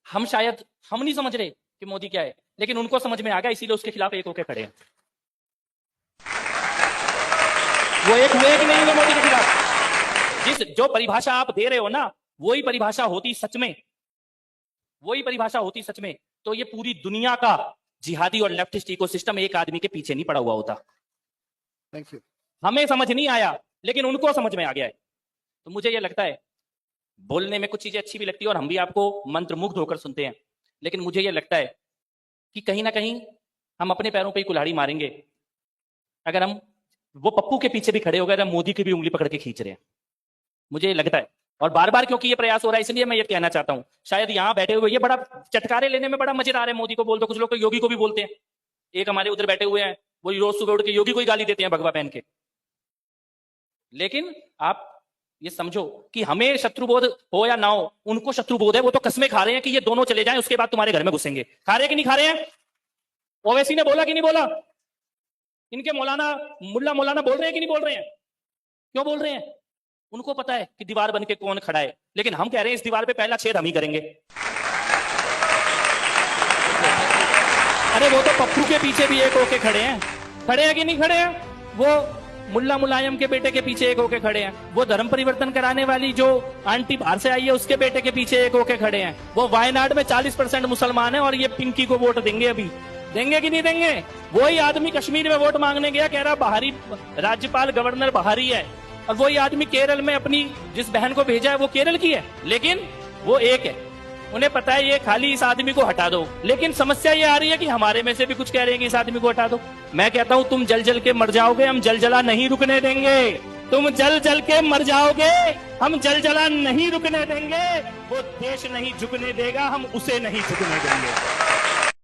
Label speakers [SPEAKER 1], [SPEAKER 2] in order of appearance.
[SPEAKER 1] हम नहीं समझ रहे कि मोदी क्या है, लेकिन उनको समझ में आ गया, इसीलिए उसके खिलाफ एक होकर खड़े हैं। वो एक हुए कि नहीं हुए मोदी के खिलाफ? जो परिभाषा आप दे रहे हो ना, वही परिभाषा होती सच में, तो ये पूरी दुनिया का जिहादी और लेफ्टिस्ट इकोसिस्टम एक आदमी के पीछे नहीं पड़ा हुआ होता।
[SPEAKER 2] Thank you.
[SPEAKER 1] हमें समझ नहीं आया, लेकिन उनको समझ में आ गया है। तो मुझे ये लगता है, बोलने में कुछ चीजें अच्छी भी लगती है और हम भी आपको मंत्रमुग्ध होकर सुनते हैं, लेकिन मुझे ये लगता है कि कहीं ना कहीं हम अपने पैरों पे ही कुल्हाड़ी मारेंगे अगर हम वो पप्पू के पीछे भी खड़े हो गए, हम मोदी की भी उंगली पकड़ के खींच रहे हैं। मुझे ये लगता है, और बार बार क्योंकि ये प्रयास हो रहा है, इसलिए मैं ये कहना चाहता हूं, शायद यहां बैठे हुए ये बड़ा चटकारे लेने में बड़ा मजेदार है। मोदी को बोल दो, कुछ लोग तो योगी को भी बोलते हैं। एक हमारे उधर बैठे हुए हैं, वो रोज सुबह उठ के योगी को ही गाली देते हैं भगवा पहन के। लेकिन आप ये समझो कि हमें शत्रुबोध हो या ना हो, उनको शत्रुबोध है। वो तो कस्में खा रहे हैं कि ये दोनों चले जाएं, उसके बाद तुम्हारे घर में घुसेंगे। खा रहे कि नहीं खा रहे हैं? ओवैसी ने बोला कि नहीं बोला? इनके मुल्ला मौलाना बोल रहे हैं कि नहीं बोल रहे हैं? क्यों बोल रहे हैं? उनको पता है कि दीवार बन के कौन खड़ा है, लेकिन हम कह रहे हैं इस दीवार पे पहला छेद हम ही करेंगे। अरे वो तो पप्पू के पीछे भी एक होके खड़े हैं कि नहीं खड़े हैं? वो मुल्ला मुलायम के बेटे के पीछे एक होके खड़े हैं। वो धर्म परिवर्तन कराने वाली जो आंटी बाहर से आई है, उसके बेटे के पीछे एक होके खड़े हैं। वो वायनाड में 40% मुसलमान है और ये पिंकी को वोट देंगे। अभी देंगे कि नहीं देंगे? वही आदमी कश्मीर में वोट मांगने गया, कह रहा बाहरी राज्यपाल गवर्नर बाहरी है, और वही आदमी केरल में अपनी जिस बहन को भेजा है वो केरल की है, लेकिन वो एक है। उन्हें पता है ये खाली इस आदमी को हटा दो, लेकिन समस्या ये आ रही है कि हमारे में से भी कुछ कह रहे हैं कि इस आदमी को हटा दो। मैं कहता हूं तुम जल जल के मर जाओगे, हम जल जला नहीं रुकने देंगे। तुम जल जल के मर जाओगे, हम जल जला नहीं रुकने देंगे। वो देश नहीं झुकने देगा, हम उसे नहीं झुकने देंगे।